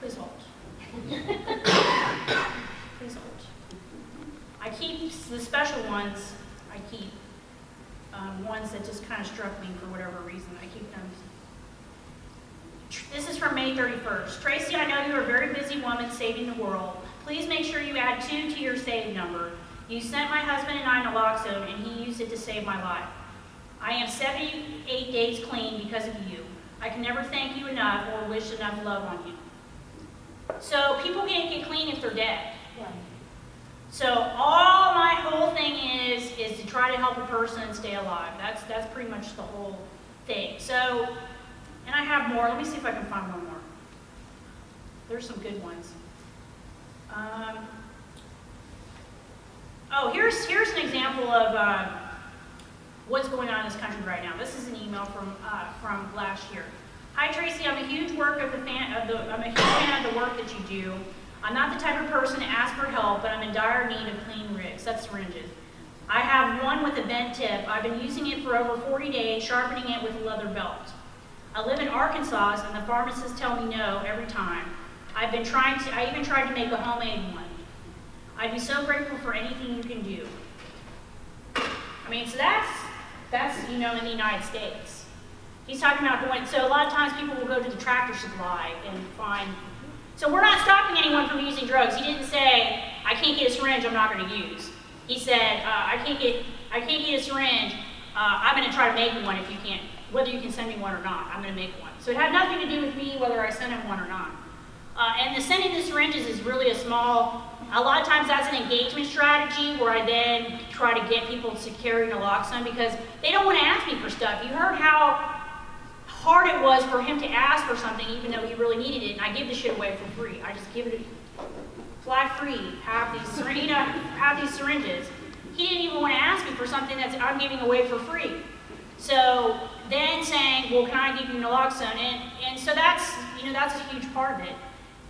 Please hold. Please hold. I keep the special ones. I keep ones that just kind of struck me for whatever reason. I keep them. This is from May 31st. Tracy, I know you're a very busy woman saving the world. Please make sure you add 2 to your save number. You sent my husband and I naloxone, and he used it to save my life. I am 78 days clean because of you. I can never thank you enough or wish enough love on you. So people can't get clean if they're dead. Right. So all my whole thing is to try to help a person stay alive. That's pretty much the whole thing. So, and I have more. Let me see if I can find one more. There's some good ones. Oh, here's an example of what's going on in this country right now. This is an email from last year. Hi Tracy, I'm a huge fan of the work that you do. I'm not the type of person to ask for help, but I'm in dire need of clean rigs. That's syringes. I have one with a bent tip. I've been using it for over 40 days, sharpening it with a leather belt. I live in Arkansas, and the pharmacists tell me no every time. I even tried to make a homemade one. I'd be so grateful for anything you can do. I mean, so that's in the United States. He's talking about going, so a lot of times people will go to the Tractor Supply and find, so we're not stopping anyone from using drugs. He didn't say, I can't get a syringe, I'm not going to use. He said, I can't get a syringe, I'm going to try to make one if you can't, whether you can send me one or not, I'm going to make one. So it had nothing to do with me whether I sent him one or not. And the sending the syringes is really a lot of times that's an engagement strategy where I then try to get people to carry naloxone because they don't want to ask me for stuff. You heard how hard it was for him to ask for something even though he really needed it, and I give the shit away for free. I just give it fly free, have these syringes. He didn't even want to ask me for something that I'm giving away for free. So then saying, well, can I give you naloxone? And so that's a huge part of it.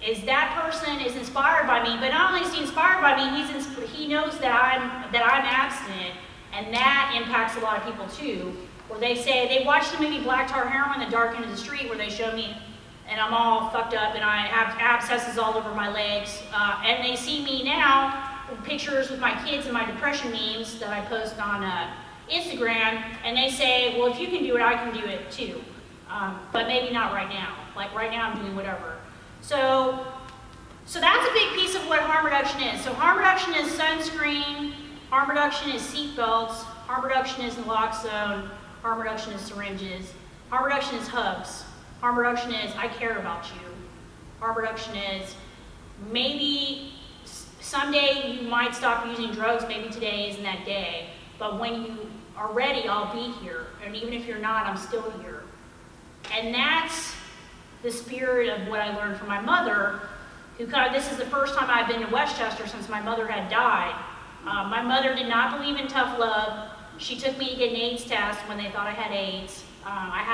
Is that person is inspired by me, but not only is he inspired by me, he knows that I'm abstinent, and that impacts a lot of people too. Where they watch the movie Black Tar Heroin, The Dark End of the Street, where they show me, and I'm all fucked up, and I have abscesses all over my legs, and they see me now with pictures with my kids and my depression memes that I post on Instagram, and they say, well, if you can do it, I can do it too, but maybe not right now. Like right now, I'm doing whatever. So that's a big piece of what harm reduction is. So harm reduction is sunscreen, harm reduction is seat belts, harm reduction is naloxone, harm reduction is syringes, harm reduction is hugs, harm reduction is I care about you, harm reduction is maybe someday you might stop using drugs, maybe today isn't that day, but when you are ready, I'll be here, and even if you're not, I'm still here. And that's the spirit of what I learned from my mother, this is the first time I've been to Westchester since my mother had died. My mother did not believe in tough love. She took me to get an AIDS test when they thought I had AIDS. I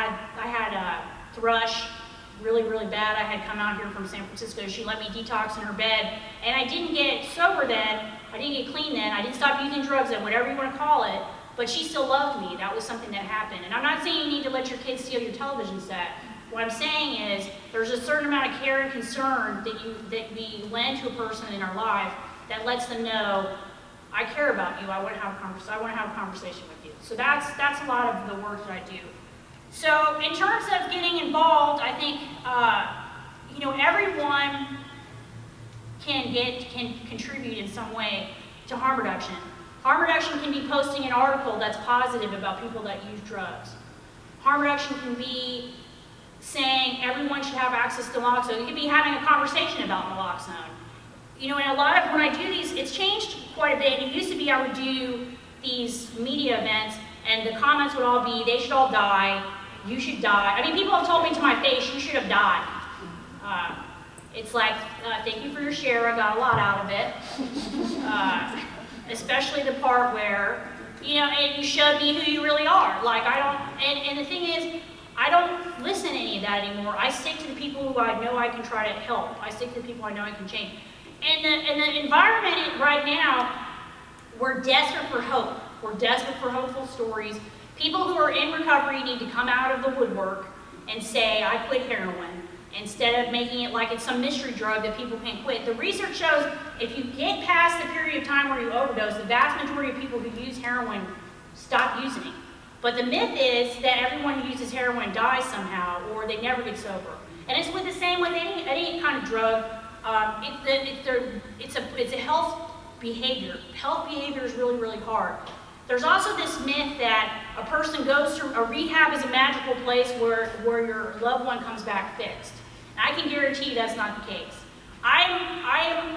had a thrush, really, really bad. I had come out here from San Francisco. She let me detox in her bed, and I didn't get sober then. I didn't get clean then. I didn't stop using drugs then, whatever you want to call it, but she still loved me. That was something that happened. And I'm not saying you need to let your kids steal your television set. What I'm saying is there's a certain amount of care and concern that we lend to a person in our life that lets them know, I care about you. I want to have a conversation with you. So that's a lot of the work that I do. So in terms of getting involved, I think everyone can contribute in some way to harm reduction. Harm reduction can be posting an article that's positive about people that use drugs. Harm reduction can be saying everyone should have access to naloxone. You could be having a conversation about naloxone. And a lot of when I do these, it's changed quite a bit. It used to be I would do these media events, and the comments would all be, they should all die, you should die. I mean, people have told me to my face, you should have died. It's like, thank you for your share, I got a lot out of it. Especially the part where, and you showed me who you really are. Like, and the thing is, I don't listen to any of that anymore. I stick to the people who I know I can try to help. I stick to the people I know I can change. And the environment right now, we're desperate for hope. We're desperate for hopeful stories. People who are in recovery need to come out of the woodwork and say, I quit heroin. instead of making it like it's some mystery drug that people can't quit. The research shows if you get past the period of time where you overdose, the vast majority of people who use heroin stop using it. But the myth is that everyone who uses heroin dies somehow, or they never get sober. And it's with the same with any kind of drug. It's a health behavior. Health behavior is really, really hard. There's also this myth that a person goes through a rehab is a magical place where your loved one comes back fixed. And I can guarantee you that's not the case. I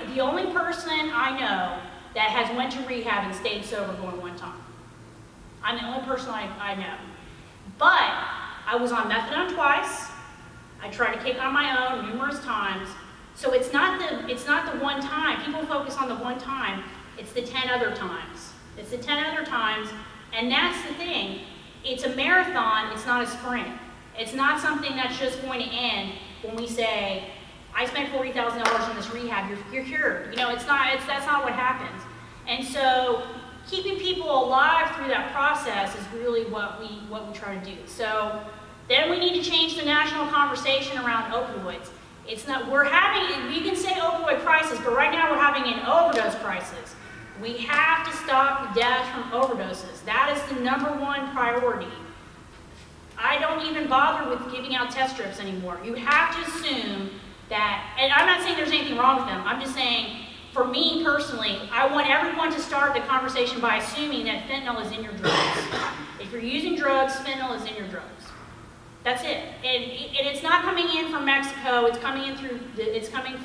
am the only person I know that has went to rehab and stayed sober going one time. I'm the only person I know. But I was on methadone twice. I tried to kick on my own numerous times. So it's not the one time. People focus on the one time. It's the 10 other times. It's the 10 other times, and that's the thing. It's a marathon, it's not a sprint. It's not something that's just going to end when we say, I spent $40,000 in this rehab, you're cured. You know, that's not what happens. And so keeping people alive through that process is really what we try to do. So then we need to change the national conversation around opioids. It's not, we can say opioid crisis, but right now we're having an overdose crisis. We have to stop the deaths from overdoses. That is the #1 priority. I don't even bother with giving out test strips anymore. You have to assume that, and I'm not saying there's anything wrong with them, I'm just saying, for me personally, I want everyone to start the conversation by assuming that fentanyl is in your drugs. If you're using drugs, fentanyl is in your drugs. That's it. And it's not coming in from Mexico, it's coming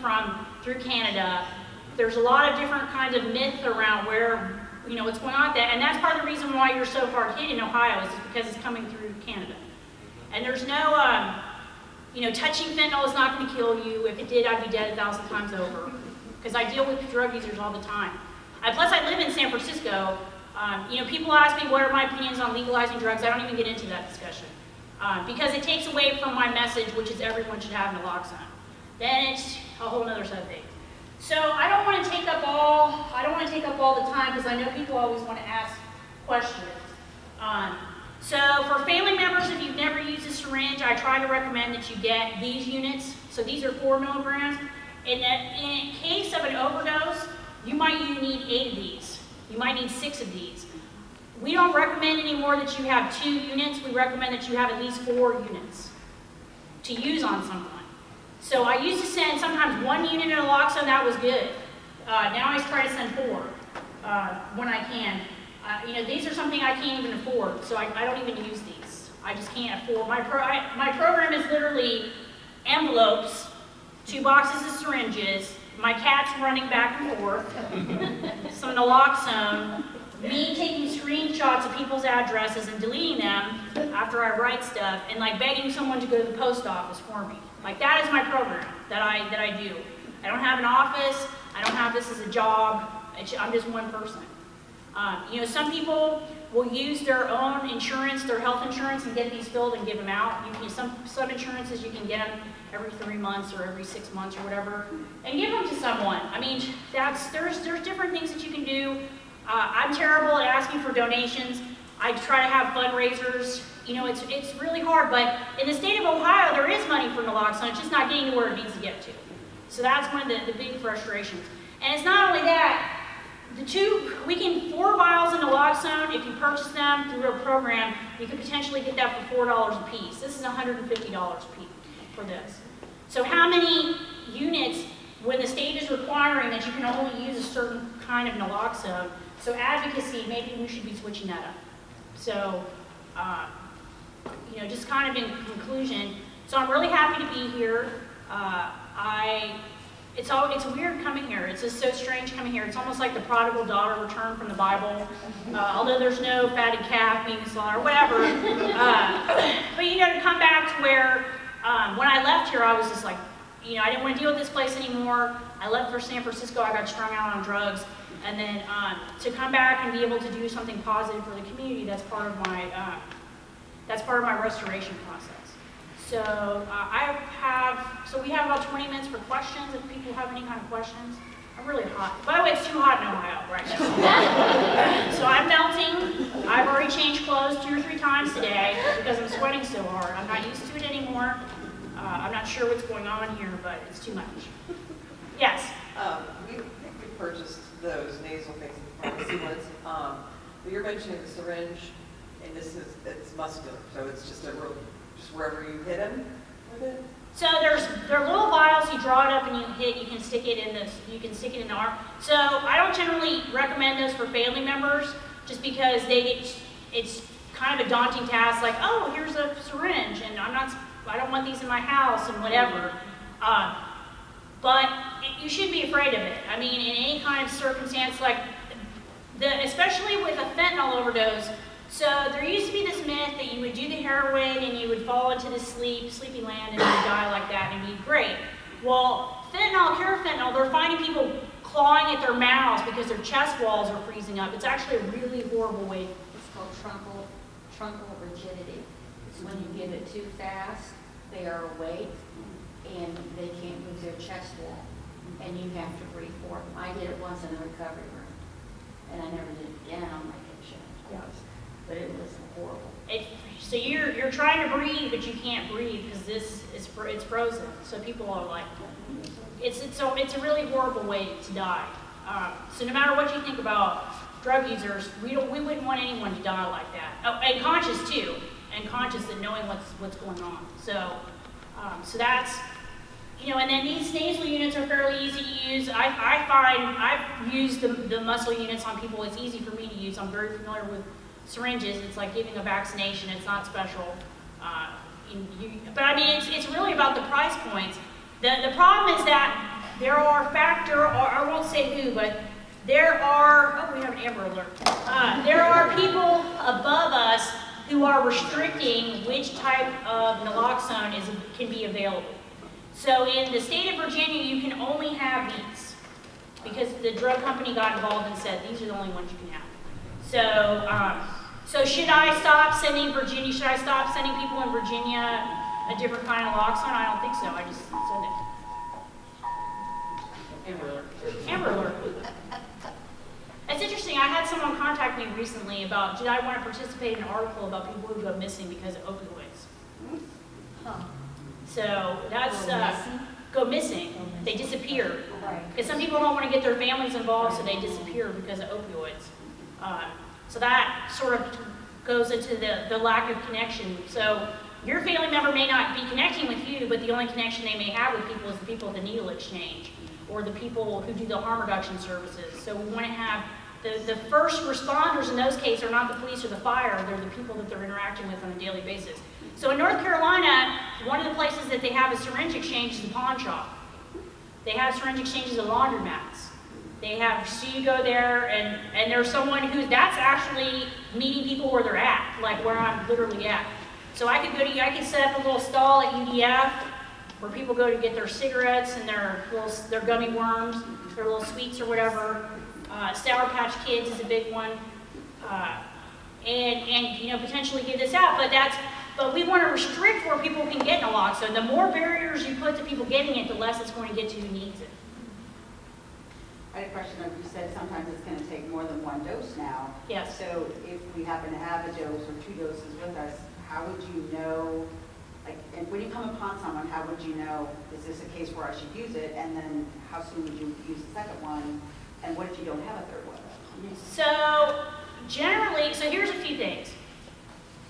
from through Canada. There's a lot of different kinds of myth around where, what's going on with that. And that's part of the reason why you're so hard hit in Ohio is because it's coming through Canada. And there's no, touching fentanyl is not going to kill you. If it did, I'd be dead 1,000 times over. Because I deal with drug users all the time. Plus, I live in San Francisco. People ask me what are my opinions on legalizing drugs. I don't even get into that discussion. Because it takes away from my message, which is everyone should have naloxone. Then it's a whole other set of things. So I don't want to take up all the time because I know people always want to ask questions. So for family members, if you've never used a syringe, I try to recommend that you get these units. So these are 4 milligrams. In case of an overdose, you might need 8 of these. You might need 6 of these. We don't recommend anymore that you have 2 units. We recommend that you have at least 4 units to use on someone. So I used to send sometimes 1 unit of naloxone, that was good. Now I try to send 4 when I can. These are something I can't even afford, so I don't even use these. I just can't afford. My program is literally envelopes, 2 boxes of syringes, my cat's running back and forth, some naloxone, me taking screenshots of people's addresses and deleting them after I write stuff, and begging someone to go to the post office for me. That is my program that I do. I don't have an office. I don't have this as a job. I'm just one person. Some people will use their own insurance, their health insurance, and get these filled and give them out. Some insurances you can get them every 3 months or every 6 months or whatever, and give them to someone. There's different things that you can do. I'm terrible at asking for donations. I try to have fundraisers. It's really hard, but in the state of Ohio, there is money for naloxone. It's just not getting to where it needs to get to. So that's one of the big frustrations. And it's not only that. 4 vials of naloxone, if you purchase them through a program, you could potentially get that for $4 a piece. This is $150 a piece for this. So how many units, when the state is requiring that you can only use a certain kind of naloxone, so advocacy, maybe we should be switching that up. So, just kind of in conclusion, so I'm really happy to be here. It's weird coming here. It's just so strange coming here. It's almost like the prodigal daughter returned from the Bible, although there's no fatted calf being slaughtered or whatever. But to come back to where, when I left here, I was just like, I didn't want to deal with this place anymore. I left for San Francisco. I got strung out on drugs. And then to come back and be able to do something positive for the community, that's part of my restoration process. So we have about 20 minutes for questions if people have any kind of questions. I'm really hot. By the way, it's too hot in Ohio right now. So I'm melting. I've already changed clothes 2 or 3 times today because I'm sweating so hard. I'm not used to it anymore. I'm not sure what's going on here, but it's too much. Yes? We purchased those nasal things, pharmacy ones. But you're mentioning the syringe, and it's muscular, so it's just just wherever you hit them with it? So there are little vials, you draw it up and you can stick it in the arm. So I don't generally recommend those for family members, just because it's kind of a daunting task, like, oh, here's a syringe, and I don't want these in my house, and whatever. But you shouldn't be afraid of it. I mean, in any kind of circumstance, like, especially with a fentanyl overdose. So there used to be this myth that you would do the heroin and you would fall into the sleepy land and you would die like that and it'd be great. Well, carafentanyl, they're finding people clawing at their mouths because their chest walls are freezing up. It's actually a really horrible way. It's called truncal rigidity. It's when you give it too fast, they are awake and they can't move their chest wall, and you have to breathe for them. I did it once in a recovery room, and I never did it again on my patient. But it was horrible. So you're trying to breathe, but you can't breathe because it's frozen. So people are like, it's a really horrible way to die. So no matter what you think about drug users, we wouldn't want anyone to die like that. Oh, and conscious too, and conscious and knowing what's going on. So that's, and then these nasal units are fairly easy to use. I find I've used the muscle units on people. It's easy for me to use. I'm very familiar with syringes. It's like giving a vaccination. It's not special. But I mean, it's really about the price points. The problem is that there are or I won't say who, but there are, we have an Amber Alert. There are people above us who are restricting which type of naloxone can be available. So in the state of Virginia, you can only have these because the drug company got involved and said, these are the only ones you can have. So should I stop sending people in Virginia a different kind of naloxone? I don't think so. I just send it. Amber Alert. It's interesting. I had someone contact me recently about, did I want to participate in an article about people who go missing because of opioids? Huh. So that's go missing. They disappear. Right. Because some people don't want to get their families involved, so they disappear because of opioids. So that sort of goes into the lack of connection. So your family member may not be connecting with you, but the only connection they may have with people is the people at the needle exchange or the people who do the harm reduction services. So we want to have the first responders in those cases are not the police or the fire, they're the people that they're interacting with on a daily basis. So in North Carolina, one of the places that they have a syringe exchange is the pawn shop. They have syringe exchanges at laundromats. So you go there and there's someone that's actually meeting people where they're at, like where I'm literally at. So I could set up a little stall at UDF where people go to get their cigarettes and their gummy worms, their little sweets or whatever. Sour Patch Kids is a big one. And potentially give this out, but we want to restrict where people can get naloxone. The more barriers you put to people getting it, the less it's going to get to who needs it. I had a question. You said sometimes it's going to take more than one dose now. Yes. So if we happen to have a dose or two doses with us, how would you know, and when you come upon someone, how would you know, is this a case where I should use it? And then how soon would you use the second one? And what if you don't have a third one? So generally, here's a few things.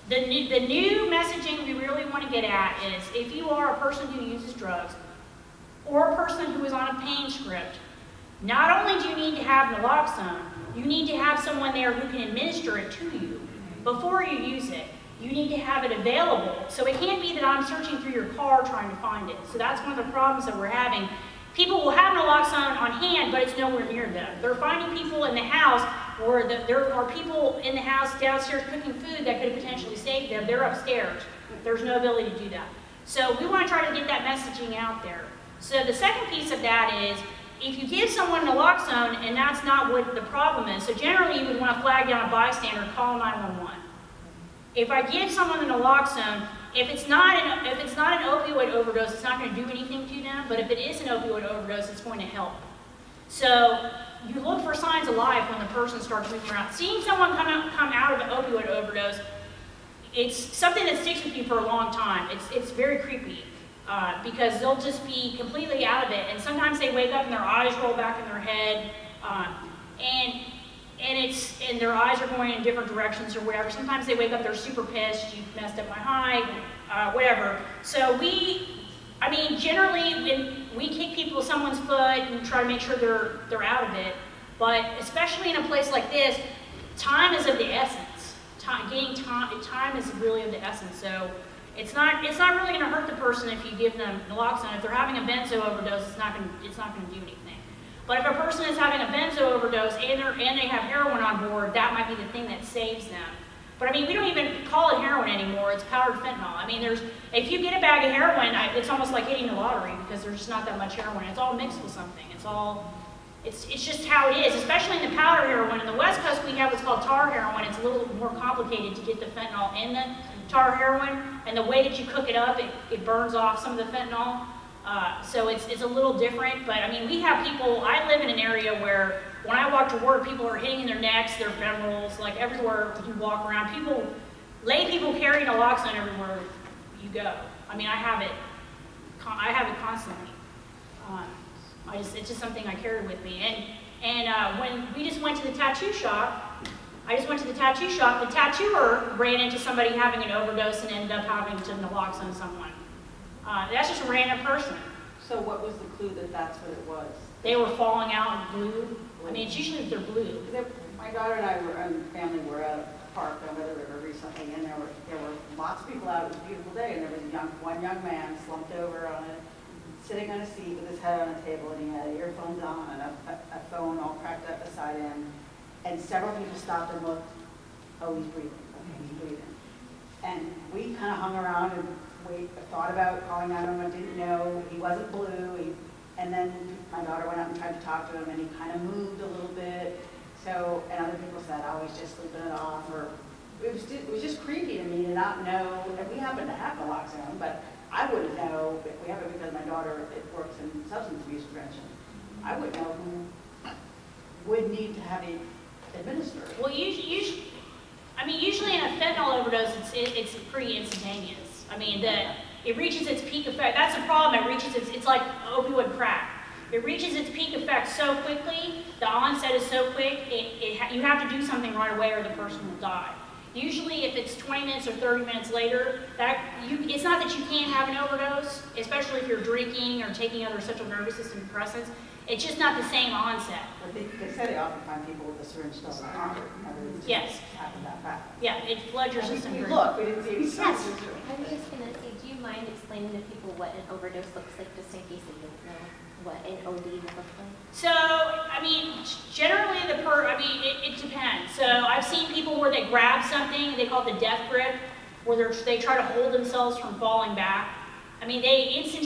The new messaging we really want to get at is if you are a person who uses drugs or a person who is on a pain script, not only do you need to have naloxone, you need to have someone there who can administer it to you before you use it. You need to have it available. So it can't be that I'm searching through your car trying to find it. So that's one of the problems that we're having. People will have naloxone on hand, but it's nowhere near them. They're finding people in the house, or there are people in the house downstairs cooking food that could potentially save them. They're upstairs. There's no ability to do that. So we want to try to get that messaging out there. So the second piece of that is, if you give someone naloxone and that's not what the problem is, so generally you would want to flag down a bystander, call 911. If I give someone the naloxone, if it's not an opioid overdose, it's not going to do anything to them, but if it is an opioid overdose, it's going to help. So you look for signs of life when the person starts moving around. Seeing someone come out of an opioid overdose, it's something that sticks with you for a long time. It's very creepy. because they'll just be completely out of it. And sometimes they wake up and their eyes roll back in their head, and their eyes are going in different directions or whatever. Sometimes they wake up, they're super pissed, you messed up my high, whatever. So generally, when we kick people with someone's foot and try to make sure they're out of it, but especially in a place like this, time is of the essence. Time is really of the essence. So it's not really going to hurt the person if you give them naloxone. If they're having a benzo overdose, it's not going to do anything. But if a person is having a benzo overdose and they have heroin on board, that might be the thing that saves them. But we don't even call it heroin anymore. It's powdered fentanyl. If you get a bag of heroin, it's almost like hitting the lottery because there's just not that much heroin. It's all mixed with something. It's just how it is, especially in the powder heroin. In the West Coast, we have what's called tar heroin. It's a little more complicated to get the fentanyl in the tar heroin, and the way that you cook it up, it burns off some of the fentanyl. So it's a little different, but we have people. I live in an area where when I walk to work, people are hitting their necks, their femorals, like everywhere you walk around. Lay people carry naloxone everywhere you go. I have it constantly. It's just something I carry with me. And when we just went to the tattoo shop, the tattooer ran into somebody having an overdose and ended up having to naloxone someone. That's just a random person. So what was the clue that that's what it was? They were falling out in blue. It's usually if they're blue. My daughter and I and family were at a park on the river recently, and there were lots of people out. It was a beautiful day, and there was one young man slumped over sitting on a seat with his head on a table, and he had earphones on and a phone all cracked up beside him. And several people stopped and looked. Oh, he's breathing. Okay, he's breathing. And we kind of hung around and thought about calling out him. I didn't know. He wasn't blue. And then my daughter went out and tried to talk to him, and he kind of moved a little bit. So, and other people said, oh, he's just sleeping it off. Or it was just creepy to me to not know. And we happen to have naloxone, but I wouldn't know. If we have it because my daughter works in substance abuse prevention. I wouldn't know who would need to have it administered. Well, usually in a fentanyl overdose, it's pretty instantaneous. It reaches its peak effect. That's the problem. It's like opioid crack. It reaches its peak effect so quickly, the onset is so quick, you have to do something right away or the person will die. Usually if it's 20 minutes or 30 minutes later, it's not that you can't have an overdose, especially if you're drinking or taking other central nervous system depressants. It's just not the same onset. But they say they often find people with a syringe still in their arm. Yes. Happened that fast. Yeah, it floods your system. We didn't see any Yes. syringes. I was just gonna say, do you mind explaining to people what an overdose looks like, just in case they don't know what an OD would look like? So, generally it depends. So I've seen people where they grab something, they call it the death grip, where they try to hold themselves from falling back. They instantly